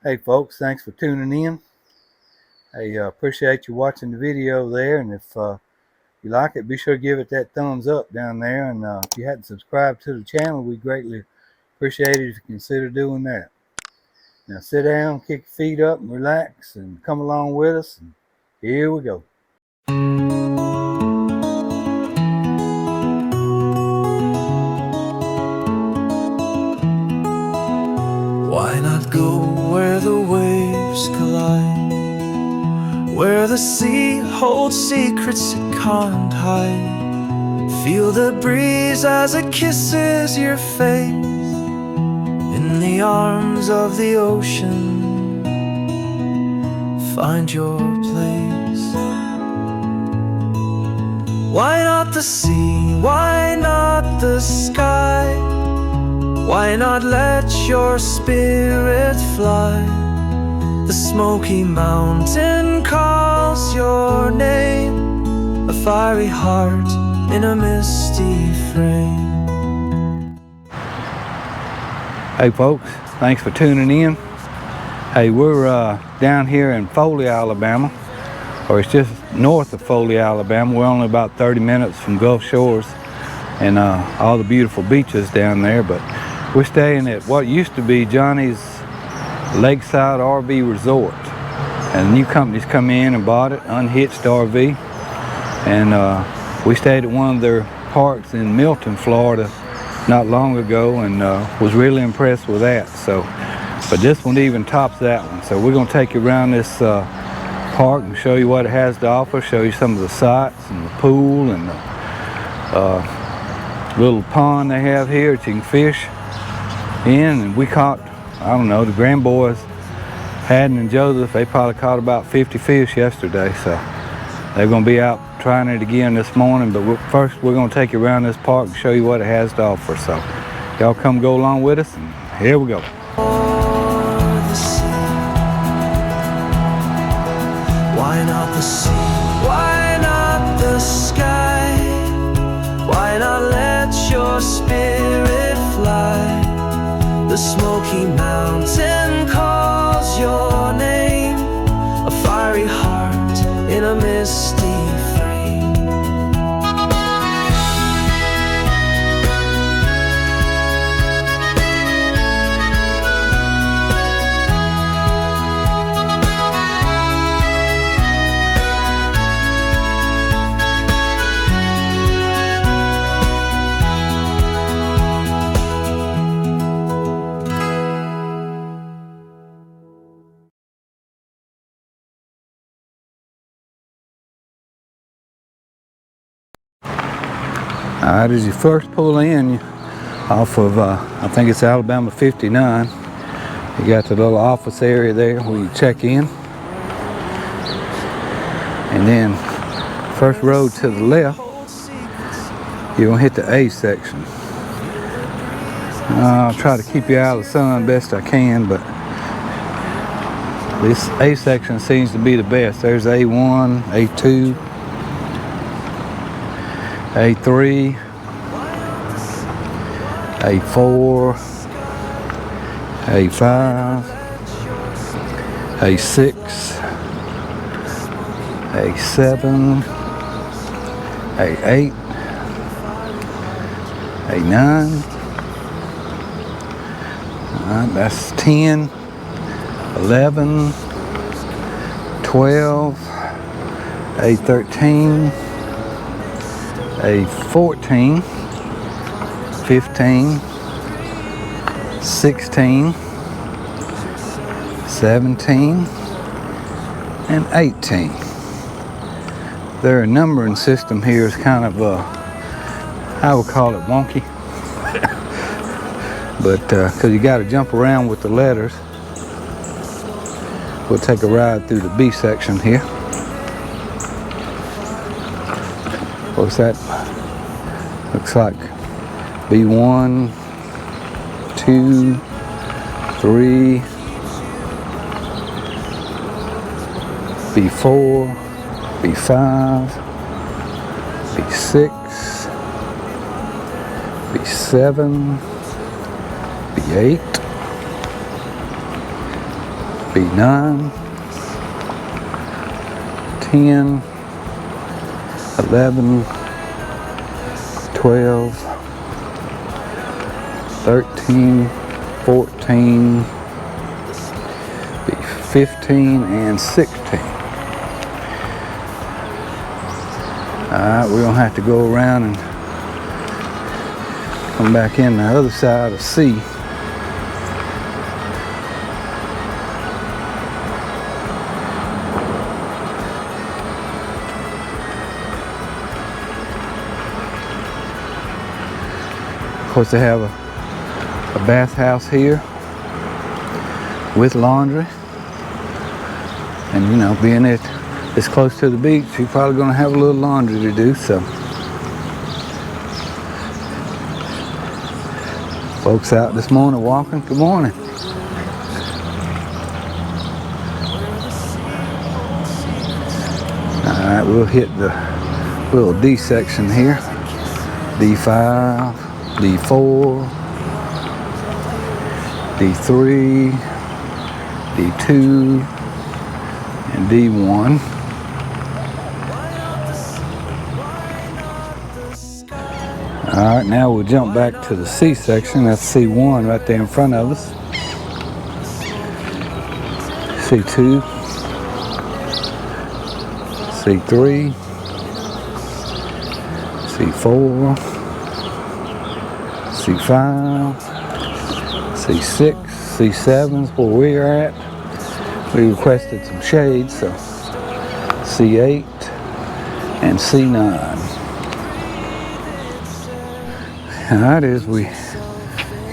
Hey folks, thanks for tuning in. Hey, appreciate you watching the video there, and if you like it, be sure to give it that thumbs up down there, and if you hadn't subscribed to the channel, we greatly appreciate it if you consider doing that. Now sit down, kick your feet up and relax and come along with us, and here we go. Why not go where the waves collide, where the sea holds secrets it can't hide? Feel the breeze as it kisses your face in the arms of the ocean. Find your place. Why not the sea? Why not the sky? Why not let your spirit fly? The Smoky Mountain calls your name, a fiery heart in a misty frame. Hey folks, thanks for tuning in. Hey, we're down here in Foley, Alabama, or it's just north of Foley, Alabama. We're only about 30 minutes from Gulf Shores and all the beautiful beaches down there, but we're staying at what used to be Johnny's Lakeside RV Resort, and new companies come in and bought it, Unhitched RV, and we stayed at one of their parks in Milton, Florida not long ago, and was really impressed with that. So, but this one even tops that one. So we're going to take you around this park and show you what it has to offer, show you some of the sights and the pool and the little pond they have here that you can fish in. And we caught, I don't know, the grandboys, Haddon and Joseph, they probably caught about 50 fish yesterday, so they're going to be out trying it again this morning. But first we're going to take you around this park and show you what it has to offer. So y'all come go along with us, and here we go. Why not the sea? Why not the sky? Why not let your spirit fly? The Smoky Mountain calls your name, a fiery heart in a misty frame. Alright, as you first pull in off of, I think it's Alabama 59, you got the little office area there where you check in. And then, first road to the left, you're going to hit the A section. I'll try to keep you out of the sun best I can, but this A section seems to be the best. There's A1, A2, A3, A4, A5, A6, A7, A8, A9. Alright, that's 10, 11, 12, A13, A14, 15, 16, 17, and 18. Their numbering system here is kind of, I would call it wonky. But because you got to jump around with the letters. We'll take a ride through the B section here. What's that? Looks like B1, 2, 3, B4, B5, B6, B7, B8, B9, 10, 11, 12, 13, 14, B15, and 16. Alright, we're going to have to go around and come back in the other side of C. Of course, they have a bathhouse here with laundry. And you know, being it's close to the beach, you're probably going to have a little laundry to do, so. Folks out this morning walking, good morning. Alright, we'll hit the little D section here. D5, D4, D3, D2, and D1. Alright, now we'll jump back to the C section. That's C1 right there in front of us. C2, C3, C4, C5, C6, C7 is where we're at. We requested some shades, so C8 and C9. And that is, we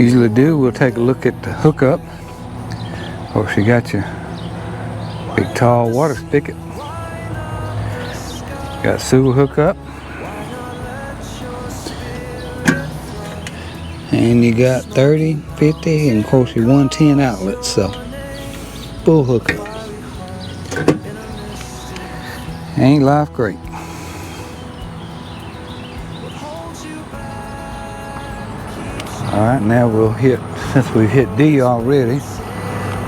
usually do, we'll take a look at the hookup. Of course, you got your big tall water spigot. Got sewer hookup. And you got 30, 50, and of course your 110 outlets, so full hookup. Ain't life great? Alright, now we'll hit, since we've hit D already,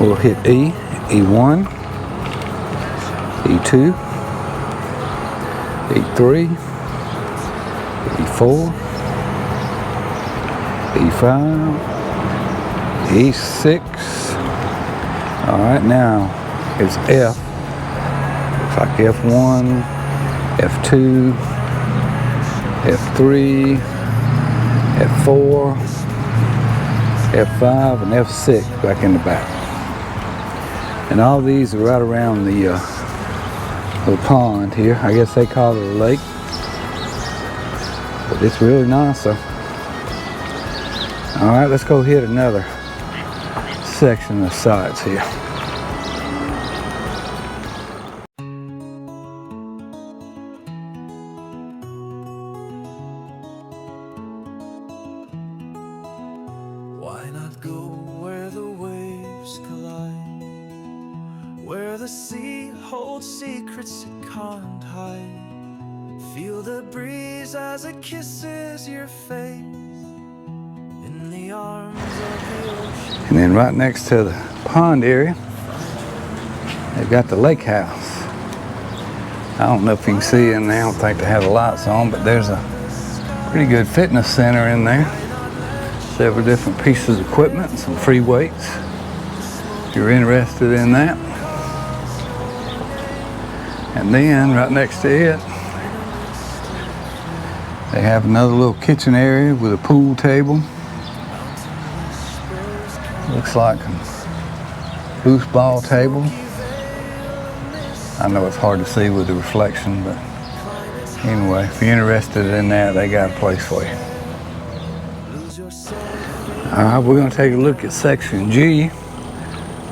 we'll hit E, E1, E2, E3, E4, E5, E6. Alright, now it's F. Looks like F1, F2, F3, F4, F5, and F6 back in the back. And all these are right around the little pond here. I guess they call it a lake. But it's really nice, so. Alright, let's go hit another section of sides here. Why not go where the waves collide, where the sea holds secrets it can't hide? Feel the breeze as it kisses your face in the arms of the ocean. And then right next to the pond area, they've got the lake house. I don't know if you can see in there, I don't think they have the lights on, but there's a pretty good fitness center in there. Several different pieces of equipment, some free weights, if you're interested in that. And then right next to it, they have another little kitchen area with a pool table. Looks like a foosball table. I know it's hard to see with the reflection, but anyway, if you're interested in that, they got a place for you. Alright, we're going to take a look at section G.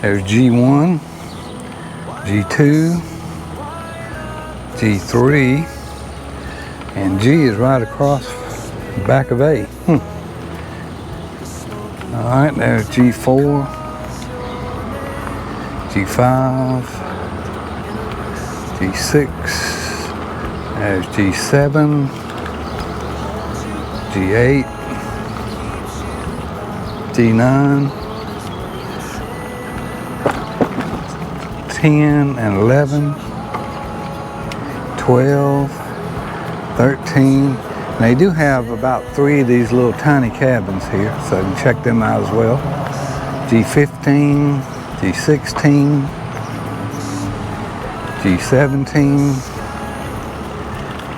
There's G1, G2, G3, and G is right across the back of A. Alright, there's G4, G5, G6, there's G7, G8, G9, 10 and 11, 12, 13. And they do have about 3 of these little tiny cabins here, so you can check them out as well. G15, G16, G17,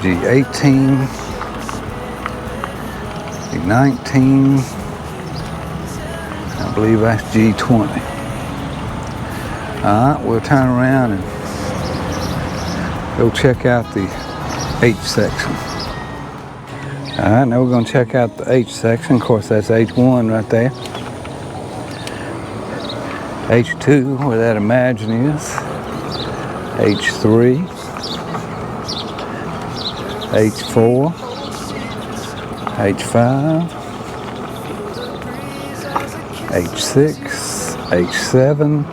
G18, G19, I believe that's G20. Alright, we'll turn around and go check out the H section. Alright, now we're going to check out the H section. Of course, that's H1 right there. H2, where that Imagine is. H3. H4. H5. H6. H7.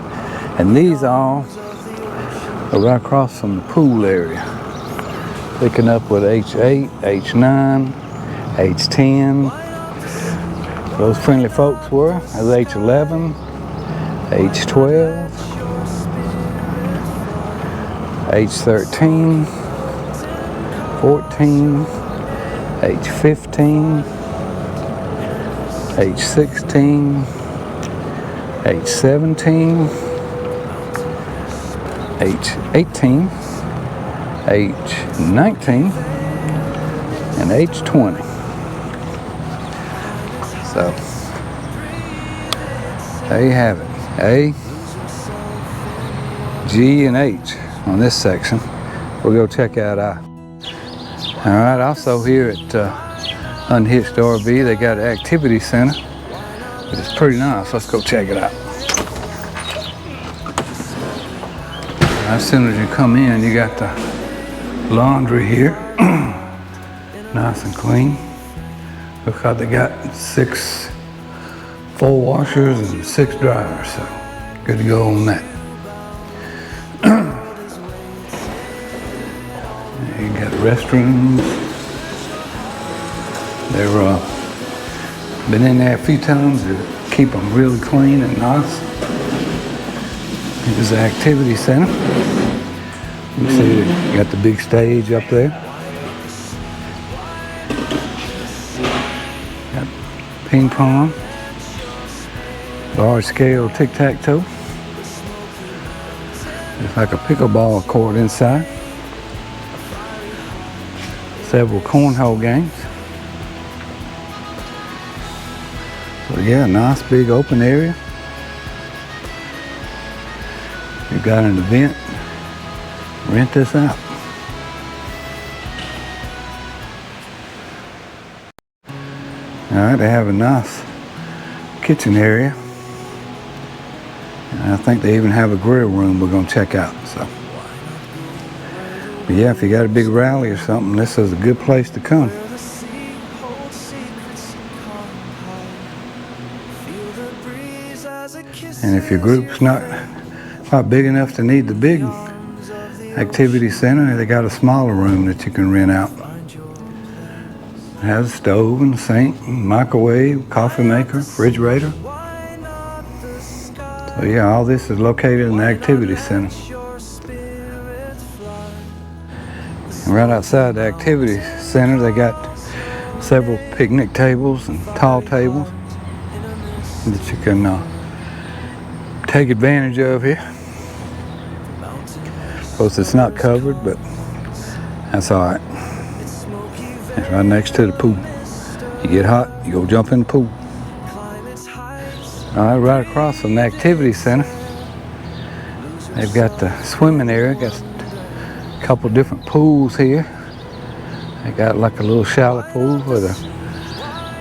And these all are right across from the pool area. Picking up with H8, H9, H10. Those friendly folks were. That's H11, H12, H13, 14, H15, H16, H17, H18, H19, and H20. So, there you have it. A, G, and H on this section. We'll go check out I. Alright, also here at Unhitched RV, they got an activity center. It's pretty nice. Let's go check it out. As soon as you come in, you got the laundry here. Nice and clean. Looks like they got 6 full washers and 6 dryers, so good to go on that. You got restrooms. They're been in there a few times to keep them really clean and nice. Here's the activity center. You see, you got the big stage up there. Got ping pong, large scale tic-tac-toe. It's like a pickleball court inside. Several cornhole games. So yeah, nice big open area. You got an event, rent this out. Alright, they have a nice kitchen area. And I think they even have a grill room we're going to check out. So, but yeah, if you got a big rally or something, this is a good place to come. And if your group's not big enough to need the big activity center, they got a smaller room that you can rent out. It has a stove and sink, microwave, coffee maker, refrigerator. So yeah, all this is located in the activity center. And right outside the activity center, they got several picnic tables and tall tables that you can take advantage of here. Of course, it's not covered, but that's all right. It's right next to the pool. You get hot, you go jump in the pool. All right, right across from the activity center, they've got the swimming area. Got a couple different pools here. They got like a little shallow pool for the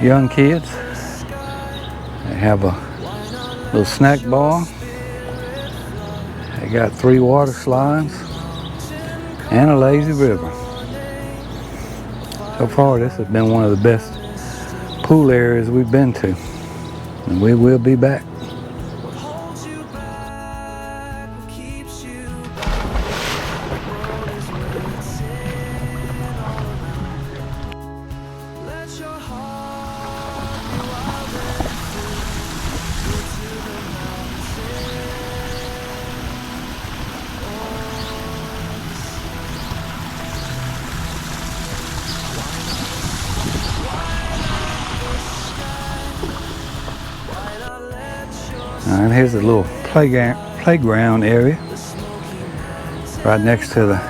young kids. They have a little snack bar. They got 3 water slides and a lazy river. So far, this has been one of the best pool areas we've been to, and we will be back. And here's a little playground area right next to the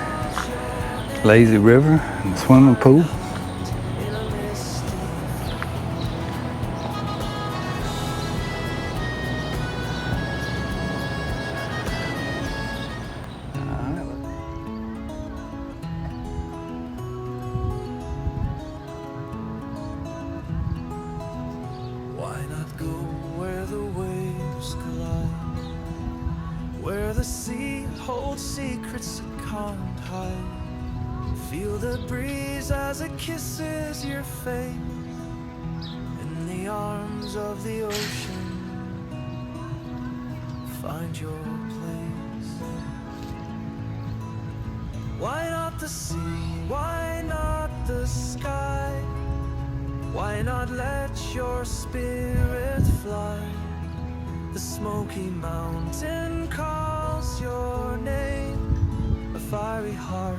lazy river and the swimming pool. Why not go where the waves collide, where the sea holds secrets it can't hide? Feel the breeze as it kisses your face in the arms of the ocean. Find your place. Why not the sea? Why not the sky? Why not let your spirit fly? The smoky mountain calls your name, a fiery heart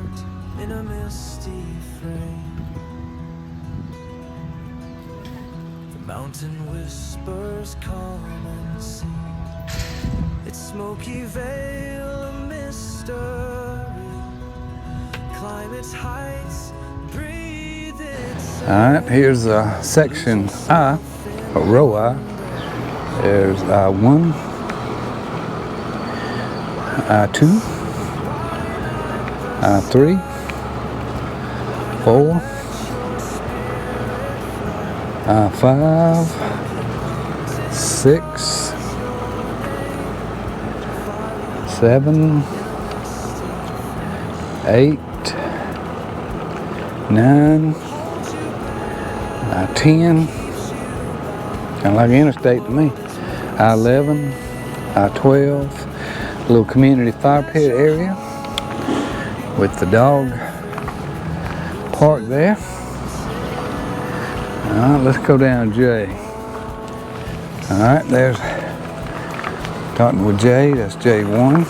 in a misty frame. The mountain whispers, come and see its smoky veil, a mystery. Climb its heights, breathe its. Alright, here's section I, or row I. There's I1, I2, I3, 4, I5, 6, 7, 8, 9, I10, kind of like an interstate to me. I11, I12, little community fire pit area with the dog park there. Alright, let's go down J. Alright, there's, starting with J, that's J1,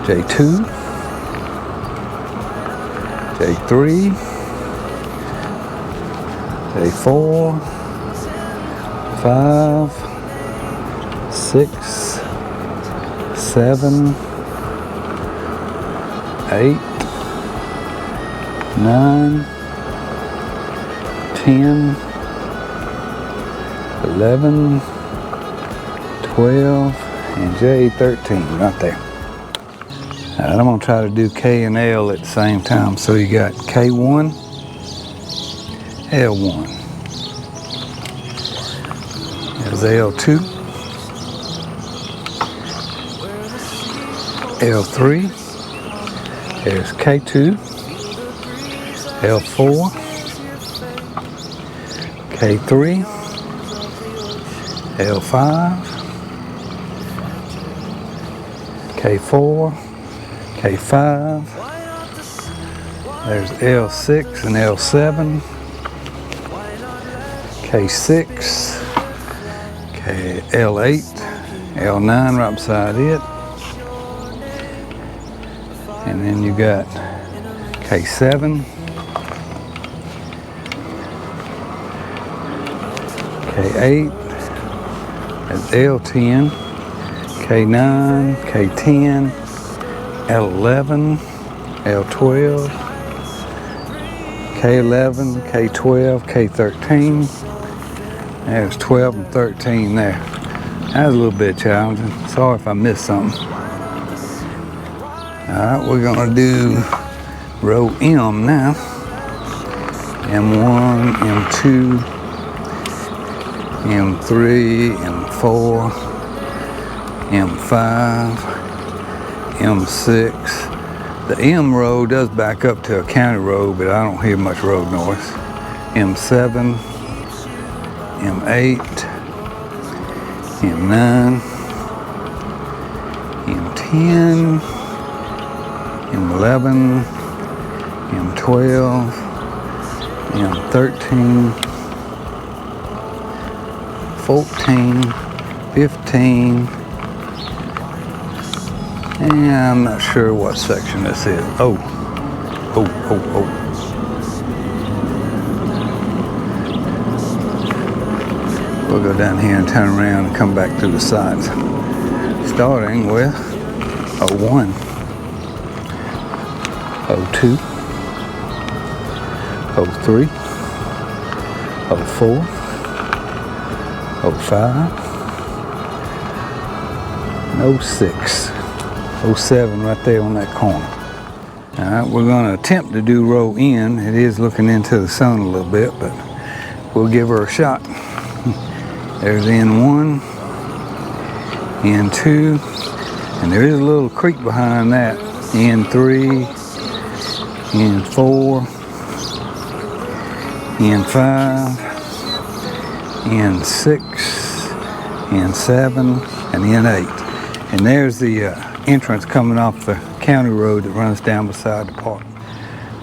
J2, J3, J4, 5, 6, 7, 8, 9, 10, 11, 12, and J13 right there. Alright, I'm going to try to do K and L at the same time. So you got K1, L1. There's L2, L3, there's K2, L4, K3, L5, K4, K5, there's L6 and L7, K6, L8, L9 right beside it, and then you got K7, K8, that's L10, K9, K10, L11, L12, K11, K12, K13. There's 12 and 13 there. That was a little bit challenging. Sorry if I missed something. Alright, we're gonna do row M now. M1, M2, M3, M4, M5, M6. The M road does back up to a county road, but I don't hear much road noise. M7, M8, M9, M10, M11, M12, M13, 14, 15, and I'm not sure what section this is. Oh. We'll go down here and turn around and come back to the sides. Starting with 01, 02, 03, 04, 05, and 06, 07 right there on that corner. All right, we're going to attempt to do row N. It is looking into the sun a little bit, but we'll give her a shot. There's N1, N2, and there is a little creek behind that. N3, N4, N5, N6, N7, and N8. And there's the entrance coming off the county road that runs down beside the park.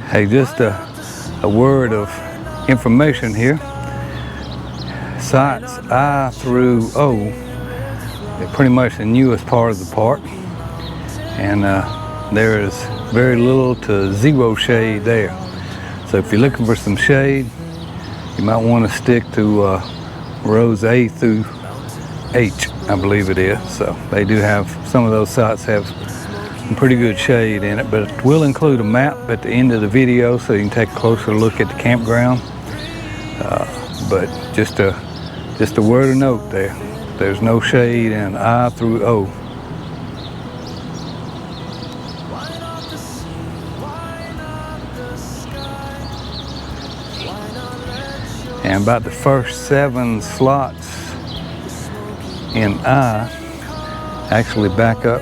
Hey, just a word of information here. Sites I through O, they're pretty much the newest part of the park. And there is very little to zero shade there. So if you're looking for some shade, you might want to stick to rows A through H, I believe it is. So they do have, some of those sites have some pretty good shade in it, but we'll include a map at the end of the video so you can take a closer look at the campground. But just a word of note there. There's no shade in I through O. And about the first 7 slots in I actually back up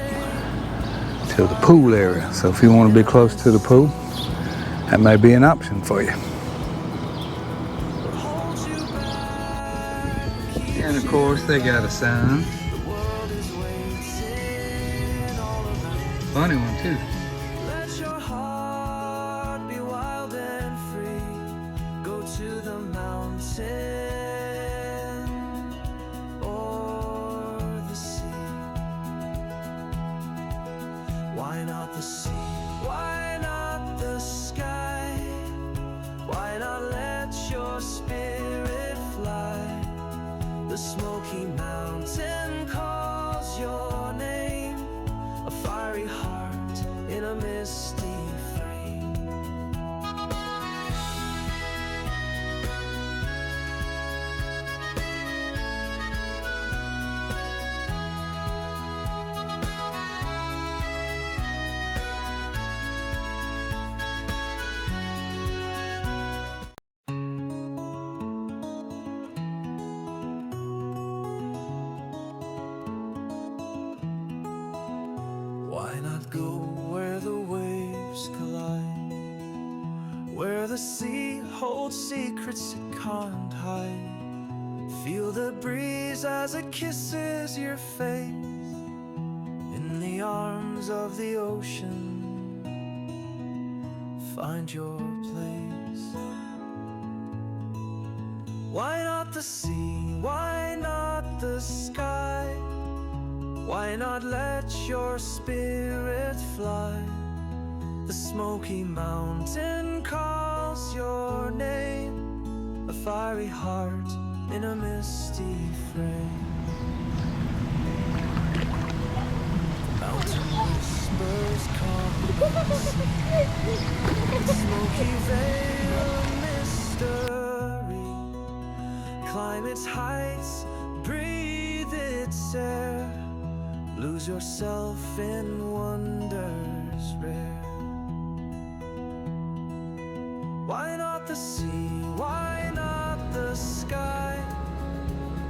to the pool area. So if you want to be close to the pool, that may be an option for you. And of course they got a sign. Funny one too. Why not the sea? Why not the sky? Why not let your spirit fly? The Smoky Mountain calls your name, a fiery heart in a misty frame. Why not go where the waves collide, where the sea holds secrets it can't hide? Feel the breeze as it kisses your face in the arms of the ocean. Find your place. Why not the sea? Why not the sky? Why not let your spirit fly? The Smoky Mountain calls your name, a fiery heart in a misty frame. Mountain whispers come, the smoky veil of mystery. Climb its heights, breathe its air, lose yourself in wonders rare. Why not the sea? Why not the sky?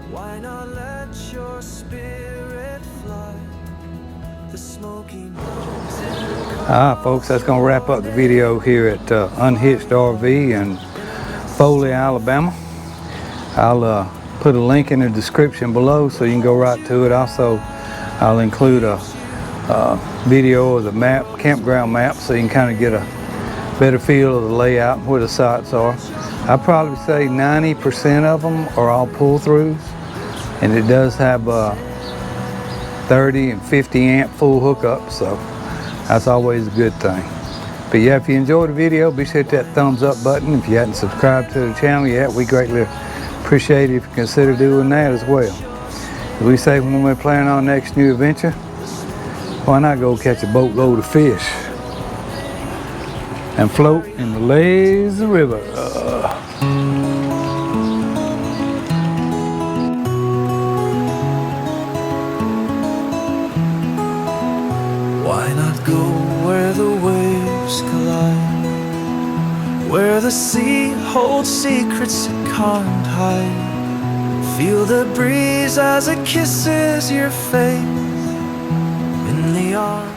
Why not let your spirit fly? The Smoky Mountain. Folks, that's going to wrap up the video here at Unhitched RV in Foley, Alabama. I'll put a link in the description below so you can go right to it. Also, I'll include a video of the map, campground map, so you can kind of get a better feel of the layout, where the sites are. I'd probably say 90% of them are all pull-throughs, and it does have 30 and 50 amp full hookups, so that's always a good thing. But yeah, if you enjoyed the video, be sure to hit that thumbs up button. If you hadn't subscribed to the channel yet, we greatly appreciate it if you consider doing that as well. As we say when we're planning our next new adventure, why not go catch a boatload of fish and float in the lazy river. Why not go where the waves collide, where the sea holds secrets it can't hide? Feel the breeze as it kisses your face in the arms